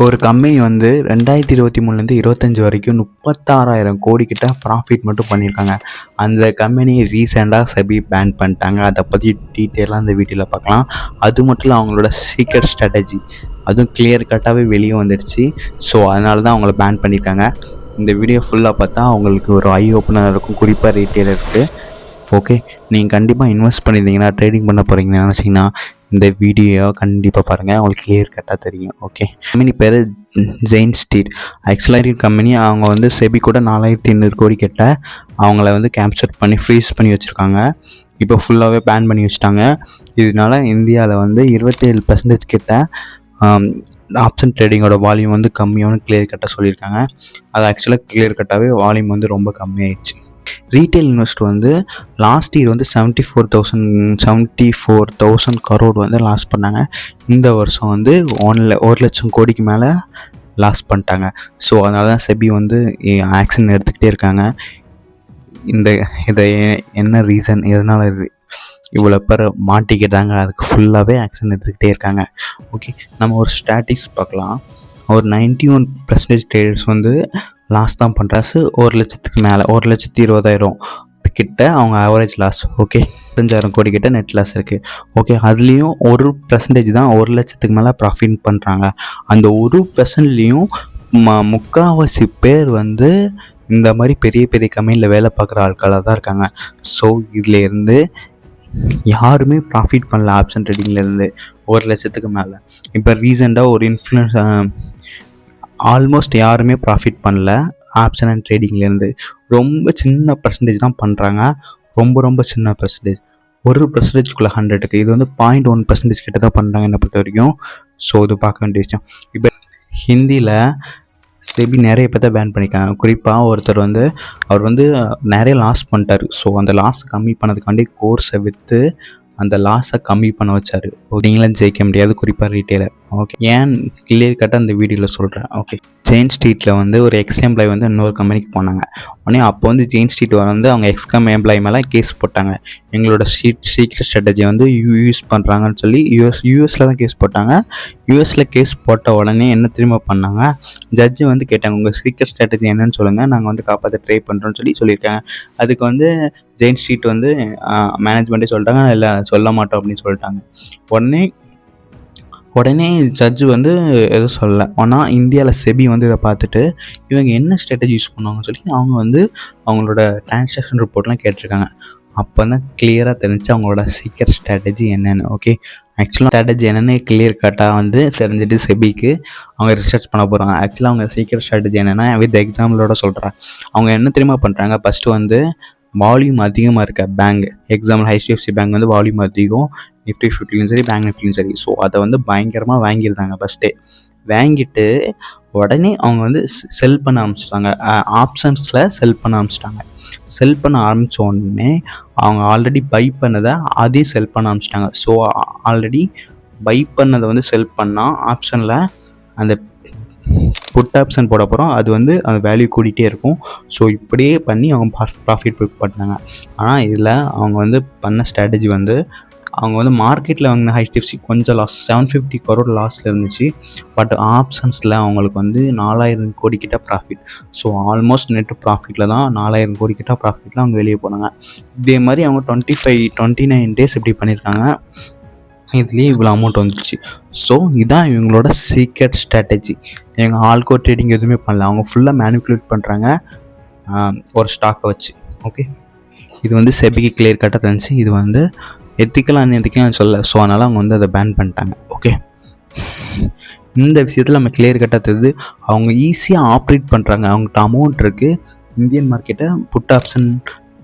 ஒரு கம்பெனி வந்து 2023லேருந்து 25 வரைக்கும் 36,000 கோடி கிட்ட ப்ராஃபிட் மட்டும் பண்ணியிருக்காங்க. அந்த கம்பெனி ரீசெண்டாக செபி பேன் பண்ணிட்டாங்க. அதை பற்றி டீட்டெயிலாக அந்த வீடியோவில் பார்க்கலாம். அது மட்டும் இல்லை, அவங்களோட சீக்ரெட் ஸ்ட்ராட்டஜி அதுவும் கிளியர் கட்டாகவே வெளியே வந்துடுச்சு. ஸோ அதனால தான் அவங்கள பேன் பண்ணியிருக்காங்க. இந்த வீடியோ ஃபுல்லாக பார்த்தா அவங்களுக்கு ஒரு ஐ ஓப்பனர் இருக்கும், குறிப்பாக ரீட்டெயிலருக்கு. ஓகே, நீங்கள் கண்டிப்பாக இன்வெஸ்ட் பண்ணியிருந்தீங்கன்னா, ட்ரேடிங் பண்ண போகிறீங்கன்னு நினச்சிங்கன்னா இந்த வீடியோ கண்டிப்பாக பாருங்கள், அவங்களுக்கு கிளியர் கட்டாக தெரியும். ஓகே, கம்பெனி பேர் ஜெயின் ஸ்ட்ரீட். ஆக்சுவலாக கம்பெனி அவங்க வந்து செபி கூட 4,800 கோடி கிட்ட அவங்கள வந்து கேப்சர் பண்ணி ஃப்ரீஸ் பண்ணி வச்சுருக்காங்க. இப்போ ஃபுல்லாகவே பேன் பண்ணி வச்சுட்டாங்க. இதனால இந்தியாவில் வந்து 27% கிட்ட ஆப்ஷன் ட்ரேடிங்கோட வால்யூம் வந்து கம்மியானு கிளியர் கட்டாக சொல்லியிருக்காங்க. அது ஆக்சுவலாக கிளியர் கட்டாகவே வால்யூம் வந்து ரொம்ப கம்மியாயிடுச்சு. ரீட்டைல் இன்வெஸ்ட் வந்து லாஸ்ட் இயர் வந்து 74,000 crore வந்து லாஸ் பண்ணாங்க. இந்த வருஷம் வந்து 1,00,000 கோடிக்கு மேலே லாஸ் பண்ணிட்டாங்க. ஸோ அதனால தான் செபி வந்து ஆக்ஷன் எடுத்துக்கிட்டே இருக்காங்க. இதை என்ன ரீசன், எதனால் இவ்வளோ பேர் மாட்டிக்கிட்டாங்க, அதுக்கு ஃபுல்லாகவே ஆக்ஷன் எடுத்துக்கிட்டே இருக்காங்க. ஓகே, நம்ம ஒரு ஸ்டாட்டிக்ஸ் பார்க்கலாம். ஒரு 91% ட்ரேடர்ஸ் வந்து லாஸ் தான் பண்ணுறாச்சு. 1,00,000க்கு மேலே 1,20,000 கிட்ட அவங்க ஆவரேஜ் லாஸ். ஓகே, 5,000 கோடி கிட்ட நெட் லாஸ் இருக்குது. ஓகே, அதுலேயும் 1% தான் 1,00,000க்கு மேலே ப்ராஃபிட் பண்ணுறாங்க. அந்த 1%லேயும் முக்கால்வாசி பேர் வந்து இந்த மாதிரி பெரிய பெரிய கம்பெனியில் வேலை பார்க்குற ஆட்களாக தான் இருக்காங்க. ஸோ இதுலேருந்து யாருமே ப்ராஃபிட் பண்ணல ஆப்ஷன் ட்ரேடிங்லேருந்து 1,00,000க்கு மேலே. இப்போ ரீசெண்டாக ஒரு ஆல்மோஸ்ட் யாருமே ப்ராஃபிட் பண்ணல ஆப்ஷன் அண்ட் ட்ரேடிங்லேருந்து. ரொம்ப சின்ன பர்சன்டேஜ் தான் பண்ணுறாங்க. ரொம்ப சின்ன பர்சன்டேஜ், 1%க்குள்ளே 100க்கு. இது வந்து 0.1% கிட்ட தான் பண்ணுறாங்க என்னை பொறுத்த வரைக்கும். ஸோ இது பார்க்க வேண்டிய விஷயம். இப்போ ஹிந்தியில் செபி நிறைய பேர்த்த பேன் பண்ணியிருக்காங்க. குறிப்பாக ஒருத்தர் வந்து அவர் வந்து நிறைய லாஸ் பண்ணிட்டார். ஸோ அந்த லாஸ் கம்மி பண்ணதுக்காண்டி கோர்ஸை விற்று அந்த லாஸை கம்மி பண்ண வச்சார். நீங்களாம் ஜெயிக்க முடியாது, குறிப்பாக ரீட்டெயிலர். ஓகே, ஏன் கிளியர் கட்டாக அந்த வீடியோவில் சொல்கிறேன். ஓகே, ஜெயின் ஸ்ட்ரீட்டில் வந்து ஒரு எம்ப்ளாயி வந்து இன்னொரு கம்பெனிக்கு போனாங்க. உடனே அப்போ வந்து ஜெயின் ஸ்ட்ரீட் வந்து அவங்க எம்ப்ளாயி மேலே கேஸ் போட்டாங்க. எங்களோட சீக்ரெட் ஸ்ட்ராட்டஜி வந்து யூஸ் பண்ணுறாங்கன்னு சொல்லி யூஎஸில் தான் கேஸ் போட்டாங்க. யூஎஸில் கேஸ் போட்ட உடனே என்ன திரும்ப பண்ணாங்க, ஜட்ஜு வந்து கேட்டாங்க, உங்கள் சீக்ரெட் ஸ்ட்ராட்டஜி என்னன்னு சொல்லுங்கள், நாங்கள் வந்து காப்பாற்ற ட்ரை பண்ணுறோன்னு சொல்லியிருக்காங்க. அதுக்கு வந்து ஜெயின் ஸ்ட்ரீட் வந்து மேனேஜ்மெண்ட்டே சொல்லிட்டாங்க, இல்லை சொல்ல மாட்டோம் அப்படின்னு சொல்லிட்டாங்க. உடனே ஜட்ஜு வந்து எதுவும் சொல்லலை. ஆனால் இந்தியாவில் செபி வந்து இதை பார்த்துட்டு இவங்க என்ன ஸ்ட்ராட்டஜி யூஸ் பண்ணுவாங்கன்னு சொல்லி அவங்க வந்து அவங்களோட டிரான்சாக்ஷன் ரிப்போர்ட்லாம் கேட்டிருக்காங்க. அப்போ தான் கிளியராக தெரிஞ்சு அவங்களோட சீக்ரெட் ஸ்ட்ராட்டஜி என்னென்னு. ஓகே, ஆக்சுவலாக ஸ்ட்ராட்டஜி என்னென்னு கிளியர் கட்டாக வந்து தெரிஞ்சுட்டு செபிக்கு அவங்க ரிசர்ச் பண்ண போகிறாங்க. ஆக்சுவலாக அவங்க சீக்ரெட் ஸ்ட்ராட்டஜி என்னென்னா வித் எக்ஸாம்பிளோட சொல்கிறேன். அவங்க என்ன தெரியுமா பண்ணுறாங்க, ஃபஸ்ட்டு வந்து வால்யூம் அதிகமாக இருக்க பேங்க், எக்ஸாம்பிள் HDFC பேங்க் வந்து வால்யூம் அதிகம், நிஃப்டி 50லையும் சரி, பேங்க் நிஃப்டிலையும் சரி. ஸோ அதை வந்து பயங்கரமாக வாங்கியிருந்தாங்க. ஃபஸ்ட்டே வாங்கிட்டு உடனே அவங்க வந்து செல் பண்ண ஆரம்பிச்சிட்டாங்க. ஆப்ஷன்ஸில் செல் பண்ண ஆரம்பிச்சிட்டாங்க. செல் பண்ண ஆரம்பித்த உடனே அவங்க ஆல்ரெடி பை பண்ணதை அதையும் செல் பண்ண ஆரம்பிச்சிட்டாங்க. ஸோ ஆல்ரெடி பை பண்ணதை வந்து செல் பண்ணால் ஆப்ஷனில் அந்த புட் ஆப்ஷன் போட போகிறோம், அது வந்து அந்த வேல்யூ கூட்டிகிட்டே இருக்கும். ஸோ இப்படியே பண்ணி அவங்க ப்ராஃபிட் புக் பண்ணாங்க. ஆனால் இதில் அவங்க வந்து பண்ண ஸ்ட்ராட்டஜி வந்து அவங்க வந்து மார்க்கெட்டில் வாங்கின HDFC கொஞ்சம் லாஸ், 750 crore லாஸில் இருந்துச்சு. பட் ஆப்ஷன்ஸில் அவங்களுக்கு வந்து 4,000 கோடி கிட்ட ப்ராஃபிட். ஸோ ஆல்மோஸ்ட் நெட் ப்ராஃபிட்டில் தான் 4,000 கோடி கிட்ட ப்ராஃபிட்டில் அவங்க வெளியே போனாங்க. இதே மாதிரி அவங்க 29 days இப்படி பண்ணியிருக்காங்க. இதுலேயே இவ்வளோ அமௌண்ட் வந்துடுச்சு. ஸோ இதுதான் இவங்களோட சீக்ரெட் ஸ்ட்ராட்டஜி. எங்கள் ஆல்கோ ட்ரேடிங் எதுவுமே பண்ணல, அவங்க ஃபுல்லாக மேனிப்புலேட் பண்ணுறாங்க ஒரு ஸ்டாக்கை வச்சு. ஓகே, இது வந்து செபிக்கு கிளியர் கட்டாக தெரிஞ்சு இது வந்து எத்திக்கலாக அன்எத்திக்கலாம்னு சொல்ல. ஸோ அதனால் அவங்க வந்து அதை பேன் பண்ணிட்டாங்க. ஓகே, இந்த விஷயத்தில் நம்ம கிளியர் கட்டாக தெரியுது அவங்க ஈஸியாக ஆப்ரேட் பண்ணுறாங்க. அவங்ககிட்ட அமௌண்ட் இருக்குது, இந்தியன் மார்க்கெட்டை புட் ஆப்ஷன்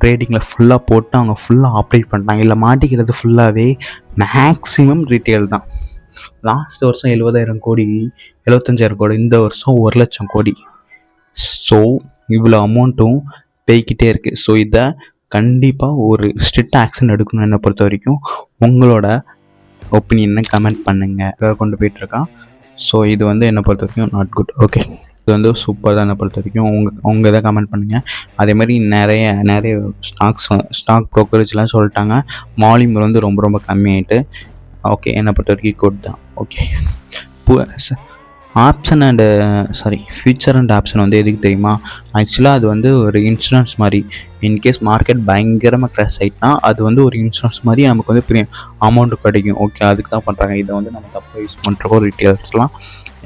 ட்ரேடிங்கில் ஃபுல்லாக போட்டு அவங்க ஃபுல்லாக ஆப்ரேட் பண்ணுறாங்க. இல்லை மாட்டிக்கிறது ஃபுல்லாகவே மேக்ஸிமம் ரீட்டெயில் தான். லாஸ்ட் வருஷம் 70,000 கோடி, 75,000 கோடி, இந்த வருஷம் 1,00,000 கோடி. ஸோ இவ்வளோ அமௌண்ட்டும் போய்கிட்டே இருக்குது. ஸோ இதை கண்டிப்பாக ஒரு ஸ்ட்ரிக்ட் ஆக்ஷன் எடுக்கணும். என்னை பொறுத்த வரைக்கும் உங்களோட ஒப்பீனியனை கமெண்ட் பண்ணுங்கள். கொண்டு போயிட்டுருக்கான். ஸோ இது வந்து என்னை பொறுத்த வரைக்கும் நாட் குட். ஓகே, இது வந்து சூப்பர் தான் என்னை பொறுத்த வரைக்கும். உங்கள் இதை கமெண்ட் பண்ணுங்கள். அதேமாதிரி நிறைய ஸ்டாக் ப்ரோக்கரேஜ்லாம் சொல்லிட்டாங்க, வால்யூம் வந்து ரொம்ப கம்மியாயிட்டு. ஓகே, என்னை பொறுத்த வரைக்கும் குட் தான். Okay, option and future and option வந்து எதுக்கு தெரியுமா? ஆக்சுவலாக அது வந்து ஒரு இன்சூரன்ஸ் மாதிரி. இன்கேஸ் மார்க்கெட் பயங்கரமாக க்ராஷ் ஆகிட்டுனா அது வந்து ஒரு இன்சூரன்ஸ் மாதிரி நமக்கு வந்து பெரிய அமௌண்ட்டு கிடைக்கும். ஓகே, அதுக்கு தான் பண்ணுறாங்க. இதை வந்து நம்ம தப்பாக யூஸ் பண்ணுறோம் ரீட்டெயிலர்ஸ்லாம்.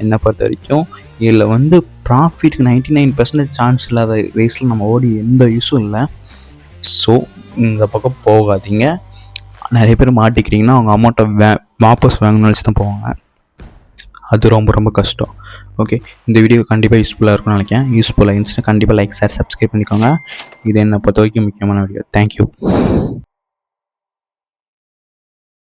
என்னை பொறுத்த வரைக்கும் இதில் வந்து ப்ராஃபிட் 99% சான்ஸ் இல்லாத ரேஸில் நம்ம ஓடி எந்த யூஸும் இல்லை. ஸோ இந்த பக்கம் போகாதீங்க. நிறைய பேர் மாட்டிக்கிட்டிங்கன்னா அவங்க அமௌண்ட்டை வாபஸ் வாங்கணும்னு வச்சு தான் போவாங்க. அது ரொம்ப ரொம்ப கஷ்டம். ஓகே, இந்த வீடியோ கண்டிப்பாக யூஸ்ஃபுல்லாக இருக்கும்னு நினைக்கிறேன். யூஸ்ஃபுல்லாக இருந்துச்சுன்னா கண்டிப்பாக லைக், ஷேர், சப்ஸ்கிரைப் பண்ணிக்கோங்க. இது என்னை பொறுத்த வரைக்கும் முக்கியமான வீடியோ. தேங்க்யூ.